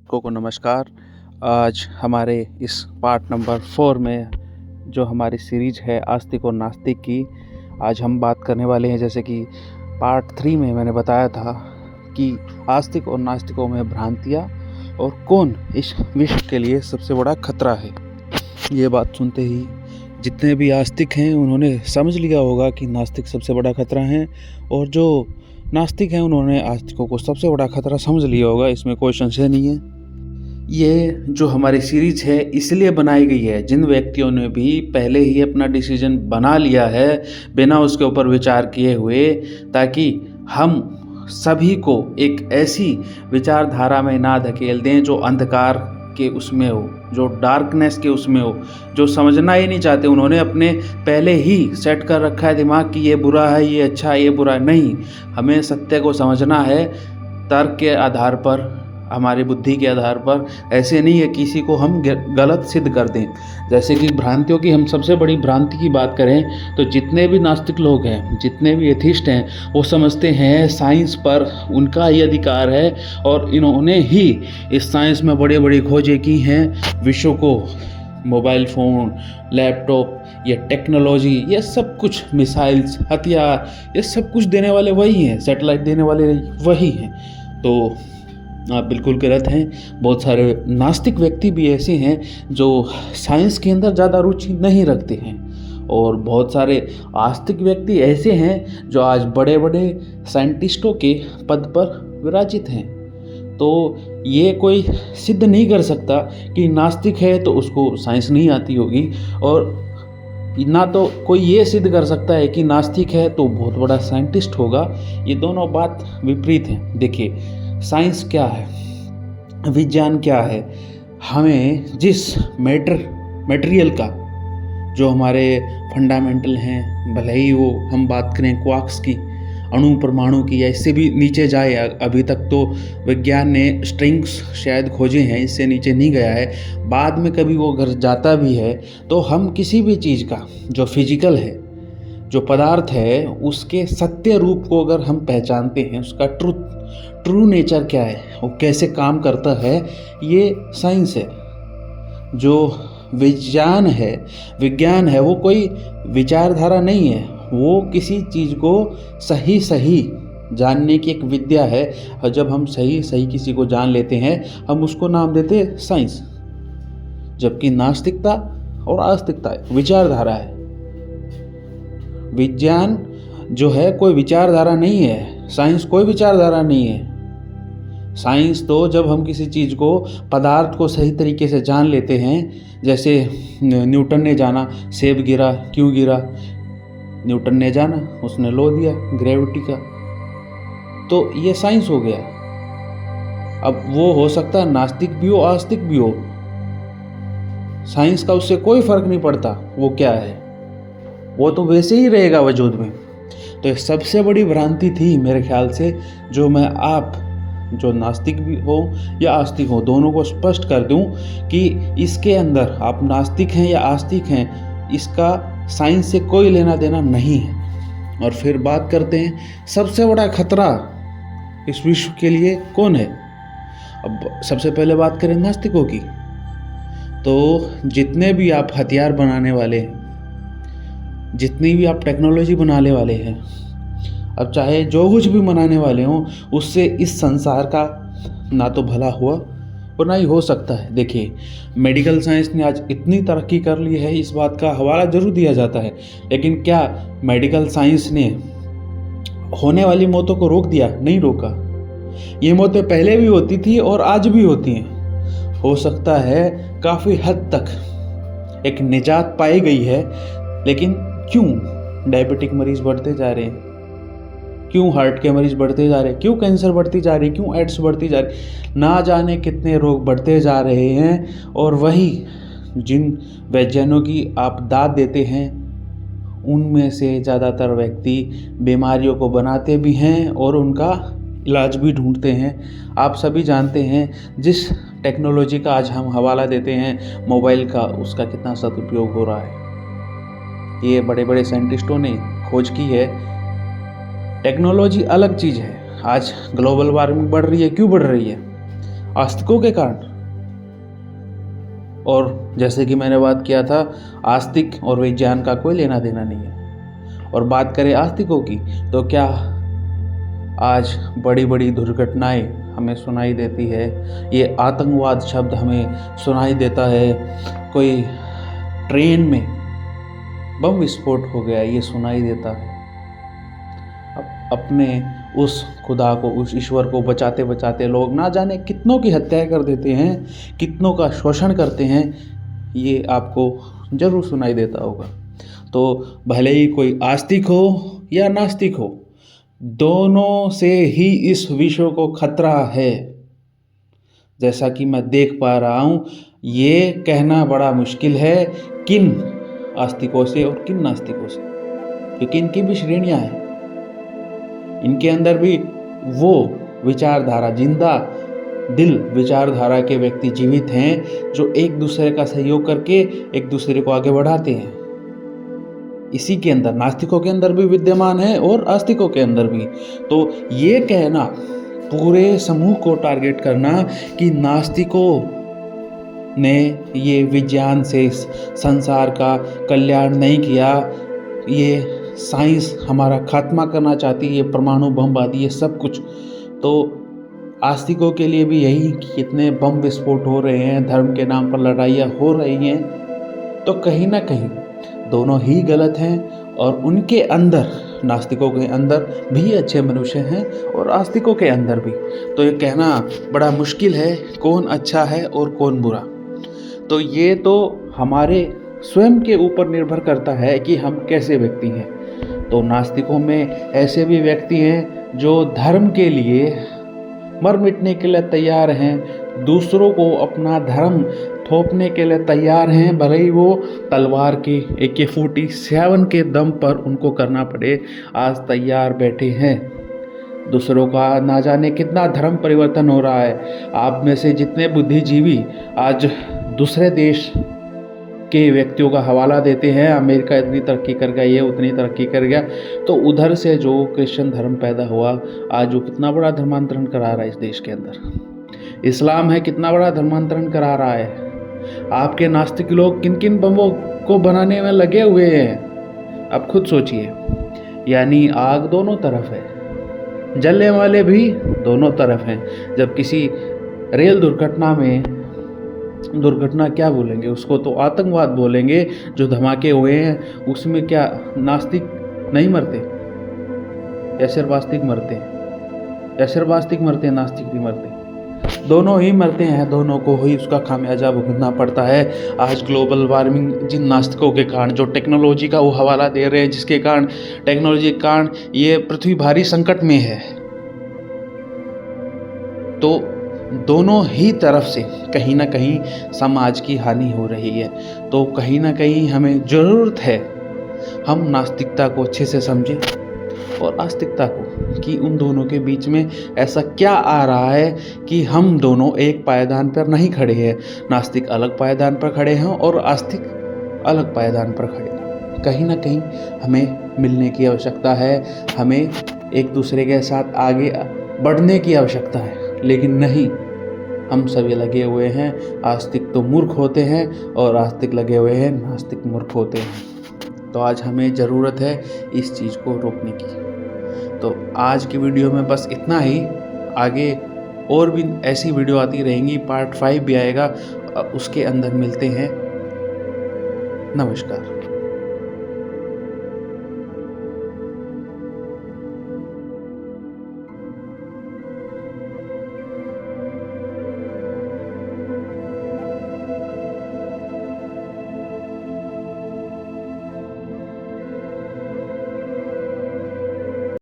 को नमस्कार। आज हमारे इस पार्ट नंबर 4 में जो हमारी सीरीज है आस्तिक और नास्तिक की, आज हम बात करने वाले हैं। जैसे कि पार्ट 3 में मैंने बताया था कि आस्तिक और नास्तिकों में भ्रांतियाँ और कौन इस विश्व के लिए सबसे बड़ा खतरा है। ये बात सुनते ही जितने भी आस्तिक हैं उन्होंने समझ लिया होगा कि नास्तिक सबसे बड़ा खतरा है, और जो नास्तिक हैं उन्होंने आस्तिकों को सबसे बड़ा खतरा समझ लिया होगा। इसमें कोई संशय नहीं है। ये जो हमारी सीरीज है इसलिए बनाई गई है, जिन व्यक्तियों ने भी पहले ही अपना डिसीजन बना लिया है बिना उसके ऊपर विचार किए हुए, ताकि हम सभी को एक ऐसी विचारधारा में ना धकेल दें जो अंधकार के उसमें हो, जो डार्कनेस के उसमें हो, जो समझना ही नहीं चाहते। उन्होंने अपने पहले ही सेट कर रखा है दिमाग कि ये बुरा है, ये अच्छा है, ये बुरा नहीं। हमें सत्य को समझना है तर्क के आधार पर, हमारी बुद्धि के आधार पर। ऐसे नहीं है किसी को हम गलत सिद्ध कर दें। जैसे कि भ्रांतियों की हम सबसे बड़ी भ्रांति की बात करें तो जितने भी नास्तिक लोग हैं, जितने भी एथिस्ट हैं, वो समझते हैं साइंस पर उनका ही अधिकार है और इन्होंने ही इस साइंस में बड़ी बड़ी खोजें की हैं। विश्व को मोबाइल फ़ोन, लैपटॉप, ये टेक्नोलॉजी, ये सब कुछ, मिसाइल्स, हथियार, ये सब कुछ देने वाले वही हैं, सैटेलाइट देने वाले वही हैं। तो आप बिल्कुल गलत हैं। बहुत सारे नास्तिक व्यक्ति भी ऐसे हैं जो साइंस के अंदर ज़्यादा रुचि नहीं रखते हैं, और बहुत सारे आस्तिक व्यक्ति ऐसे हैं जो आज बड़े बड़े साइंटिस्टों के पद पर विराजित हैं। तो ये कोई सिद्ध नहीं कर सकता कि नास्तिक है तो उसको साइंस नहीं आती होगी, और ना तो कोई ये सिद्ध कर सकता है कि नास्तिक है तो बहुत बड़ा साइंटिस्ट होगा। ये दोनों बात विपरीत हैं। देखिए, साइंस क्या है, विज्ञान क्या है? हमें जिस मटेरियल का, जो हमारे फंडामेंटल हैं, भले ही वो हम बात करें क्वार्क्स की, अणु परमाणु की, या इससे भी नीचे जाए, अभी तक तो विज्ञान ने स्ट्रिंग्स शायद खोजे हैं, इससे नीचे नहीं गया है। बाद में कभी वो घर जाता भी है तो हम किसी भी चीज़ का जो फिजिकल है, जो पदार्थ है, उसके सत्य रूप को अगर हम पहचानते हैं, उसका ट्रू नेचर क्या है, वो कैसे काम करता है, ये साइंस है। जो विज्ञान है वो कोई विचारधारा नहीं है, वो किसी चीज़ को सही जानने की एक विद्या है। और जब हम सही किसी को जान लेते हैं, हम उसको नाम देते हैं साइंस। जबकि नास्तिकता और आस्तिकता विचारधारा है। विज्ञान जो है कोई विचारधारा नहीं है, साइंस कोई विचारधारा नहीं है। साइंस तो जब हम किसी चीज़ को, पदार्थ को सही तरीके से जान लेते हैं, जैसे न्यूटन ने जाना सेब गिरा, क्यों गिरा, न्यूटन ने जाना, उसने लॉ दिया ग्रेविटी का, तो ये साइंस हो गया। अब वो हो सकता है नास्तिक भी हो, आस्तिक भी हो, साइंस का उससे कोई फर्क नहीं पड़ता वो क्या है, वो तो वैसे ही रहेगा वजूद में। तो ये सबसे बड़ी भ्रांति थी मेरे ख्याल से, जो मैं आप जो नास्तिक भी हो या आस्तिक हो, दोनों को स्पष्ट कर दूं कि इसके अंदर आप नास्तिक हैं या आस्तिक हैं, इसका साइंस से कोई लेना देना नहीं है। और फिर बात करते हैं सबसे बड़ा खतरा इस विश्व के लिए कौन है। अब सबसे पहले बात करें नास्तिकों की, तो जितने भी आप हथियार बनाने वाले हैं, जितनी भी आप टेक्नोलॉजी बनाने वाले हैं, अब चाहे जो कुछ भी बनाने वाले हों, उससे इस संसार का ना तो भला हुआ और ना ही हो सकता है। देखिए, मेडिकल साइंस ने आज इतनी तरक्की कर ली है, इस बात का हवाला जरूर दिया जाता है, लेकिन क्या मेडिकल साइंस ने होने वाली मौतों को रोक दिया? नहीं रोका। ये मौतें पहले भी होती थी और आज भी होती हैं। हो सकता है काफ़ी हद तक एक निजात पाई गई है, लेकिन क्यों डायबिटिक मरीज बढ़ते जा रहे हैं, क्यों हार्ट के मरीज बढ़ते जा रहे हैं, क्यों कैंसर बढ़ती जा रही, क्यों एड्स बढ़ती जा रही, ना जाने कितने रोग बढ़ते जा रहे हैं। और वही जिन वैज्ञानिकों की आप दाद देते हैं, उनमें से ज़्यादातर व्यक्ति बीमारियों को बनाते भी हैं और उनका इलाज भी ढूंढते हैं। आप सभी जानते हैं जिस टेक्नोलॉजी का आज हम हवाला देते हैं मोबाइल का, उसका कितना सदुपयोग हो रहा है। ये बड़े बड़े साइंटिस्टों ने खोज की है। टेक्नोलॉजी अलग चीज़ है। आज ग्लोबल वार्मिंग बढ़ रही है, क्यों बढ़ रही है? आस्तिकों के कारण। और जैसे कि मैंने बात किया था, आस्तिक और विज्ञान का कोई लेना देना नहीं है। और बात करें आस्तिकों की, तो क्या आज बड़ी बड़ी दुर्घटनाएं हमें सुनाई देती है, ये आतंकवाद शब्द हमें सुनाई देता है, कोई ट्रेन में बम विस्फोट हो गया ये सुनाई देता है। अपने उस खुदा को, उस ईश्वर को बचाते बचाते लोग ना जाने कितनों की हत्याएं कर देते हैं, कितनों का शोषण करते हैं, ये आपको जरूर सुनाई देता होगा। तो भले ही कोई आस्तिक हो या नास्तिक हो, दोनों से ही इस विश्व को खतरा है। जैसा कि मैं देख पा रहा हूँ, ये कहना बड़ा मुश्किल है किन आस्तिकों से और किन नास्तिकों से, क्योंकि इनकी भी श्रेणियाँ हैं। इनके अंदर भी वो विचारधारा, जिंदा दिल विचारधारा के व्यक्ति जीवित हैं जो एक दूसरे का सहयोग करके एक दूसरे को आगे बढ़ाते हैं। इसी के अंदर नास्तिकों के अंदर भी विद्यमान है और आस्तिकों के अंदर भी। तो ये कहना, पूरे समूह को टारगेट करना कि नास्तिकों ने ये विज्ञान से संसार का कल्याण नहीं किया, ये साइंस हमारा खात्मा करना चाहती है, ये परमाणु बम आदि ये सब कुछ, तो आस्तिकों के लिए भी यही कि कितने बम विस्फोट हो रहे हैं, धर्म के नाम पर लड़ाइयाँ हो रही हैं, तो कहीं ना कहीं दोनों ही गलत हैं। और उनके अंदर, नास्तिकों के अंदर भी अच्छे मनुष्य हैं और आस्तिकों के अंदर भी। तो ये कहना बड़ा मुश्किल है कौन अच्छा है और कौन बुरा। तो ये तो हमारे स्वयं के ऊपर निर्भर करता है कि हम कैसे व्यक्ति हैं। तो नास्तिकों में ऐसे भी व्यक्ति हैं जो धर्म के लिए मर मिटने के लिए तैयार हैं, दूसरों को अपना धर्म थोपने के लिए तैयार हैं, भले ही वो तलवार की AK-47 के दम पर उनको करना पड़े, आज तैयार बैठे हैं। दूसरों का ना जाने कितना धर्म परिवर्तन हो रहा है। आप में से जितने बुद्धिजीवी आज दूसरे देश के व्यक्तियों का हवाला देते हैं, अमेरिका इतनी तरक्की कर गया, ये उतनी तरक्की कर गया, तो उधर से जो क्रिश्चियन धर्म पैदा हुआ, आज वो कितना बड़ा धर्मांतरण करा रहा है इस देश के अंदर। इस्लाम है, कितना बड़ा धर्मांतरण करा रहा है। आपके नास्तिक लोग किन किन बमों को बनाने में लगे हुए हैं, आप खुद सोचिए। यानी आग दोनों तरफ है, जलने वाले भी दोनों तरफ हैं। जब किसी रेल दुर्घटना क्या बोलेंगे, उसको तो आतंकवाद बोलेंगे। जो धमाके हुए हैं उसमें क्या नास्तिक नहीं मरते या सिर्फ आस्तिक मरते हैं, या सिर्फ आस्तिक मरते हैं, नास्तिक भी मरते हैं? दोनों ही मरते हैं, दोनों को ही उसका खामियाजा भुगतना पड़ता है। आज ग्लोबल वार्मिंग जिन नास्तिकों के कारण, जो टेक्नोलॉजी का वो हवाला दे रहे हैं, जिसके कारण, टेक्नोलॉजी के कारण ये पृथ्वी भारी संकट में है, तो दोनों ही तरफ से कहीं ना कहीं समाज की हानि हो रही है। तो कहीं ना कहीं हमें ज़रूरत है हम नास्तिकता को अच्छे से समझें और आस्तिकता को, कि उन दोनों के बीच में ऐसा क्या आ रहा है कि हम दोनों एक पायदान पर नहीं खड़े हैं। नास्तिक अलग पायदान पर खड़े हैं और आस्तिक अलग पायदान पर खड़े हैं। कहीं ना कहीं हमें मिलने की आवश्यकता है, हमें एक दूसरे के साथ आगे बढ़ने की आवश्यकता है। लेकिन नहीं, हम सभी लगे हुए हैं, आस्तिक तो मूर्ख होते हैं और आस्तिक लगे हुए हैं, नास्तिक मूर्ख होते हैं। तो आज हमें ज़रूरत है इस चीज़ को रोकने की। तो आज की वीडियो में बस इतना ही। आगे और भी ऐसी वीडियो आती रहेंगी, पार्ट 5 भी आएगा, उसके अंदर मिलते हैं। नमस्कार।